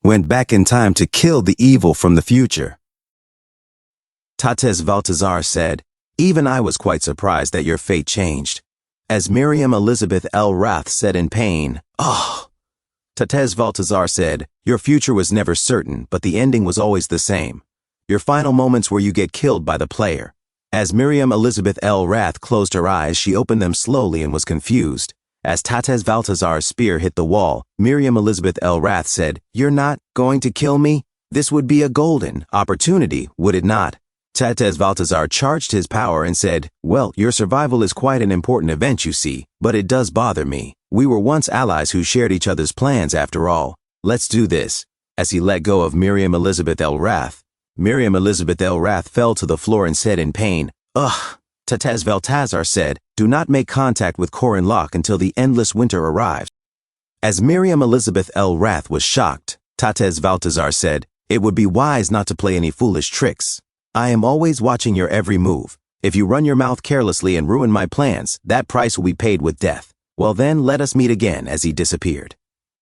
went back in time to kill the evil from the future. Tates Valtazar said, "Even I was quite surprised that your fate changed." As Miriam Elizabeth L. Rath said in pain, "Oh." Tates Valtazar said, "Your future was never certain, but the ending was always the same. Your final moments where you get killed by the player." As Miriam Elizabeth L. Rath closed her eyes, she opened them slowly and was confused. As Tates Valtazar's spear hit the wall, Miriam Elizabeth L. Rath said, "You're not going to kill me? This would be a golden opportunity, would it not?" Tates Valtazar charged his power and said, "Well, your survival is quite an important event, you see, but it does bother me. We were once allies who shared each other's plans after all. Let's do this." As he let go of Miriam Elizabeth L. Rath, Miriam Elizabeth L. Rath fell to the floor and said in pain, "Ugh." Tates Valtazar said, "Do not make contact with Corin Locke until the endless winter arrives." As Miriam Elizabeth L. Rath was shocked, Tates Valtazar said, "It would be wise not to play any foolish tricks. I am always watching your every move. If you run your mouth carelessly and ruin my plans, that price will be paid with death. Well then, let us meet again," as he disappeared.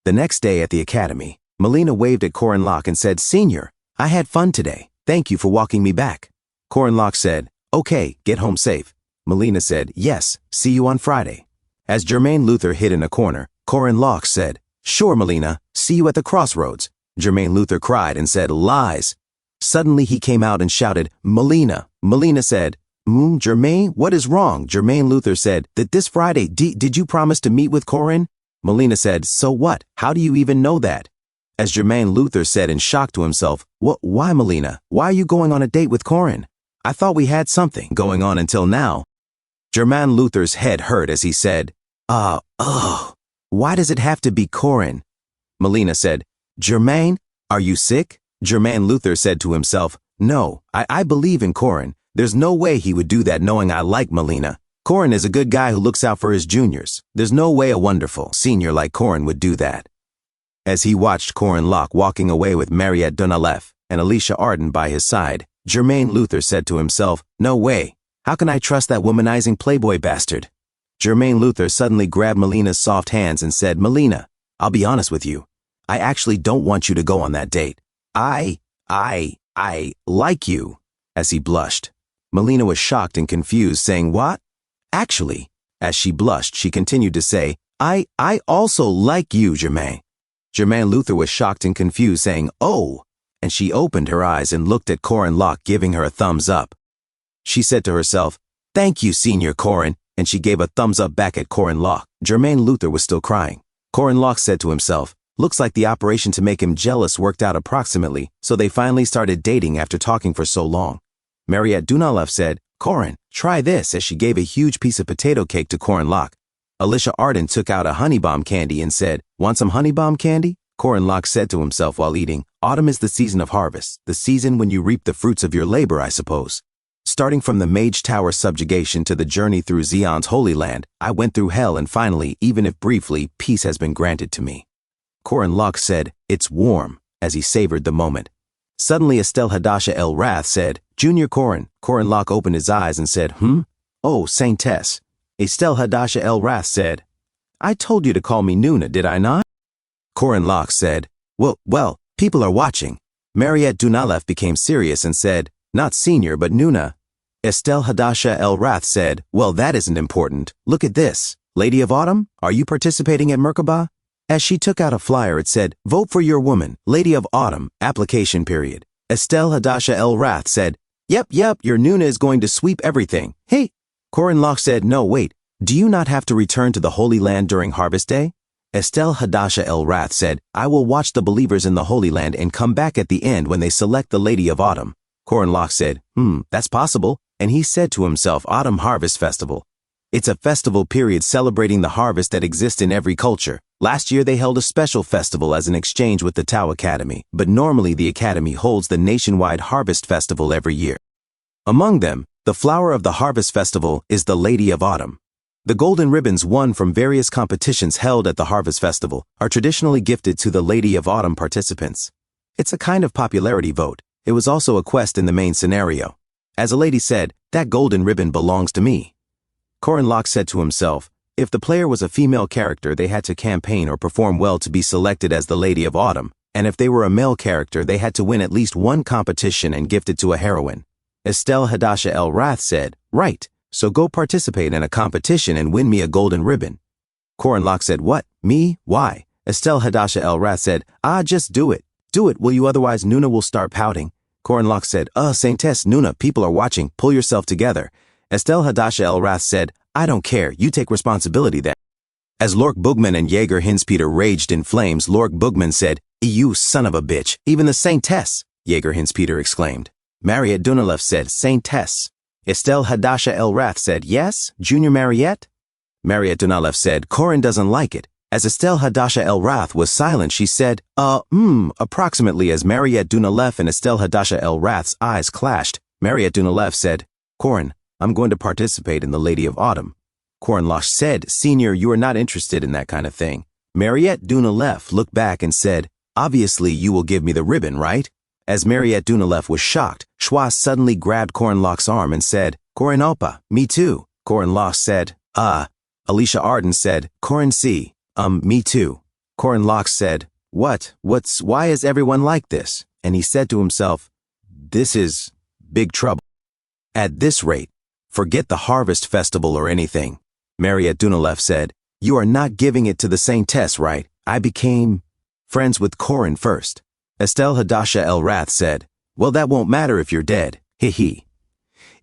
The next day at the academy, Melina waved at Corin Locke and said, "Senior, I had fun today. Thank you for walking me back." Corin Locke said, "Okay, get home safe." Melina said, "Yes, see you on Friday." As Jermaine Luther hid in a corner, Corin Locke said, "Sure, Melina, see you at the crossroads." Jermaine Luther cried and said, "Lies." Suddenly he came out and shouted, "Melina." Melina said, Jermaine, what is wrong?" Jermaine Luther said, "That this Friday, did you promise to meet with Corin?" Melina said, "So what? How do you even know that?" As Jermaine Luther said in shock to himself, Why, Melina? Why are you going on a date with Corin? I thought we had something going on until now." Jermaine Luther's head hurt as he said, Why does it have to be Corin?" Melina said, "Jermaine, are you sick?" Jermaine Luther said to himself, "No, I believe in Corin. There's no way he would do that knowing I like Melina. Corin is a good guy who looks out for his juniors. There's no way a wonderful senior like Corin would do that." As he watched Corin Locke walking away with Mariette Donalef and Alicia Arden by his side, Jermaine Luther said to himself, "No way. How can I trust that womanizing playboy bastard?" Jermaine Luther suddenly grabbed Melina's soft hands and said, "Melina, I'll be honest with you. I actually don't want you to go on that date. I like you," as he blushed. Melina was shocked and confused, saying, "What?" "Actually," as she blushed, she continued to say, I also like you, Jermaine." Jermaine Luther was shocked and confused, saying, "Oh," and she opened her eyes and looked at Corin Locke, giving her a thumbs up. She said to herself, "Thank you, Senior Corin," and she gave a thumbs up back at Corin Locke. Jermaine Luther was still crying. Corin Locke said to himself, "Looks like the operation to make him jealous worked out approximately, so they finally started dating after talking for so long." Mariette Donalef said, "Corin, try this," as she gave a huge piece of potato cake to Corin Locke. Alicia Arden took out a honey bomb candy and said, "Want some honey bomb candy?" Corin Locke said to himself while eating, "Autumn is the season of harvest, the season when you reap the fruits of your labor, I suppose. Starting from the Mage Tower subjugation to the journey through Xion's Holy Land, I went through hell and finally, even if briefly, peace has been granted to me." Corin Locke said, "It's warm," as he savored the moment. Suddenly Estelle Hadasha L. Rath said, "Junior Corin." Corin Locke opened his eyes and said, "Oh, Saintess." Estelle Hadasha L. Rath said, "I told you to call me Nuna, did I not?" Corin Locke said, Well, people are watching." Mariette Donalef became serious and said, "Not Senior, but Nuna." Estelle Hadasha L. Rath said, "Well, that isn't important. Look at this. Lady of Autumn, are you participating at Merkaba?" As she took out a flyer, it said, "Vote for your woman, Lady of Autumn, application period." Estelle Hadasha L. Rath said, Yep, your Nuna is going to sweep everything. Hey." Corin Locke said, "No, wait. Do you not have to return to the Holy Land during Harvest Day?" Estelle Hadasha L. Rath said, "I will watch the believers in the Holy Land and come back at the end when they select the Lady of Autumn." Corin Locke said, That's possible. And he said to himself, Autumn Harvest Festival. It's a festival period celebrating the harvest that exists in every culture. Last year they held a special festival as an exchange with the Tao Academy, but normally the Academy holds the nationwide Harvest Festival every year. Among them, the flower of the Harvest Festival is the Lady of Autumn. The golden ribbons won from various competitions held at the Harvest Festival are traditionally gifted to the Lady of Autumn participants. It's a kind of popularity vote. It was also a quest in the main scenario. As a lady said, "That golden ribbon belongs to me." Corin Locke said to himself, if the player was a female character, they had to campaign or perform well to be selected as the Lady of Autumn, and if they were a male character, they had to win at least one competition and gift it to a heroine. Estelle Hadasha El Rath said, "Right, so go participate in a competition and win me a golden ribbon." Corin Locke said, "What? Me? Why?" Estelle Hadasha El Rath said, "Just do it. Do it, will you, otherwise Nuna will start pouting." Corin Locke said, Saintess Nuna, people are watching, pull yourself together." Estelle Hadasha El Rath said, "I don't care, you take responsibility then." As Lork Boogman and Jaeger Hinspeter raged in flames, Lork Boogman said, "You son of a bitch, even the Saintess," Jaeger Hinspeter exclaimed. Mariette Dunalev said, "Saintess." Estelle Hadasha El Rath said, "Yes, Junior Mariette?" Mariette Dunalev said, "Corin doesn't like it." As Estelle Hadasha El Rath was silent, she said, approximately. As Mariette Dunalev and Estelle Hadasha El Rath's eyes clashed, Mariette Dunalev said, "Corin, I'm going to participate in the Lady of Autumn." Corin Locke said, "Senior, you are not interested in that kind of thing." Mariette Dunalev looked back and said, "Obviously you will give me the ribbon, right?" As Mariette Dunalev was shocked, Schwa suddenly grabbed Corin Locke's arm and said, "Corin Opa, me too." Corin Locke said, Alicia Arden said, "Corin C, me too." Corin Locke said, why is everyone like this?" And he said to himself, "This is big trouble. At this rate, forget the Harvest Festival or anything." Mariette Dunalev said, "You are not giving it to the Saintess, right? I became friends with Corin first." Estelle Hadasha El Rath said, "Well, that won't matter if you're dead. Hee.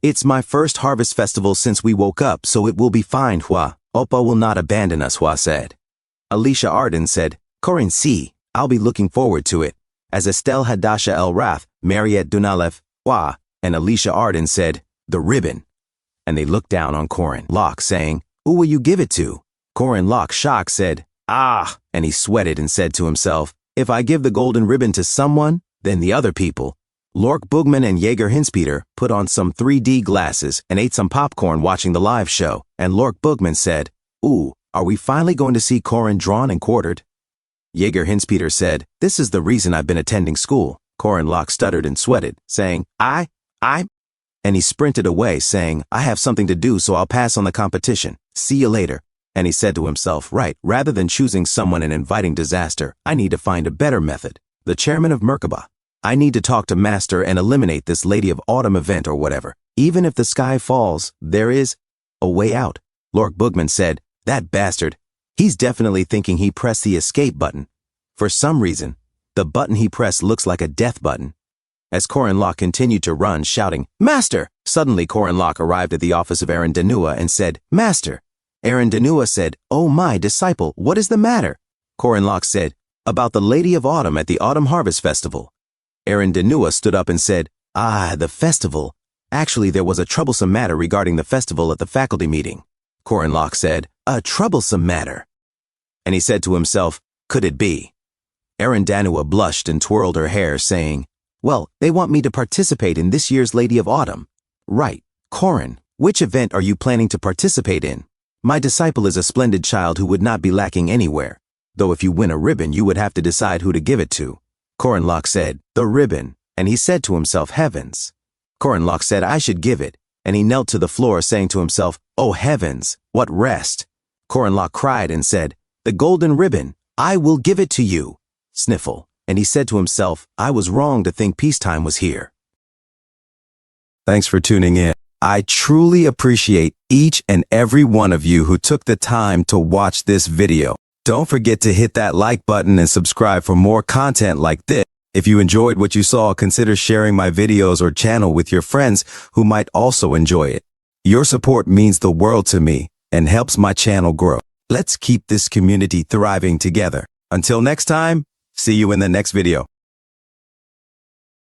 It's my first Harvest Festival since we woke up, so it will be fine, Hua. Oppa will not abandon us," Hua said. Alicia Arden said, "Corin C, I'll be looking forward to it." As Estelle Hadasha El Rath, Mariette Dunalev, Hua, and Alicia Arden said, "The ribbon." And they looked down on Corin Locke, saying, "Who will you give it to?" Corin Locke, shocked, said, and he sweated and said to himself, "If I give the golden ribbon to someone, then the other people." Lork Boogman and Jaeger Hinspeter put on some 3D glasses and ate some popcorn watching the live show, and Lork Boogman said, "Ooh, are we finally going to see Corin drawn and quartered?" Jaeger Hinspeter said, "This is the reason I've been attending school." Corin Locke stuttered and sweated, saying, I, and he sprinted away, saying, "I have something to do, so I'll pass on the competition. See you later." And he said to himself, "Right, rather than choosing someone and inviting disaster, I need to find a better method. The chairman of Merkaba. I need to talk to Master and eliminate this Lady of Autumn event or whatever. Even if the sky falls, there is a way out." Lork Boogman said, "That bastard. He's definitely thinking he pressed the escape button. For some reason, the button he pressed looks like a death button." As Corin Locke continued to run, shouting, "Master!" Suddenly Corin Locke arrived at the office of Aaron Danua and said, "Master!" Aaron Danua said, "Oh my disciple, what is the matter?" Corin Locke said, "About the Lady of Autumn at the Autumn Harvest Festival." Aaron Danua stood up and said, "The festival. Actually, there was a troublesome matter regarding the festival at the faculty meeting." Corin Locke said, "A troublesome matter?" And he said to himself, "Could it be?" Aaron Danua blushed and twirled her hair, saying, "Well, they want me to participate in this year's Lady of Autumn." "Right. Corin, which event are you planning to participate in? My disciple is a splendid child who would not be lacking anywhere. Though if you win a ribbon, you would have to decide who to give it to." Corin Locke said, "The ribbon." And he said to himself, "Heavens." Corin Locke said, "I should give it." And he knelt to the floor, saying to himself, "Oh heavens, what rest." Corin Locke cried and said, "The golden ribbon, I will give it to you." Sniffle. And he said to himself, "I was wrong to think peacetime was here." Thanks for tuning in. I truly appreciate each and every one of you who took the time to watch this video. Don't forget to hit that like button and subscribe for more content like this. If you enjoyed what you saw, consider sharing my videos or channel with your friends who might also enjoy it. Your support means the world to me and helps my channel grow. Let's keep this community thriving together. Until next time, see you in the next video.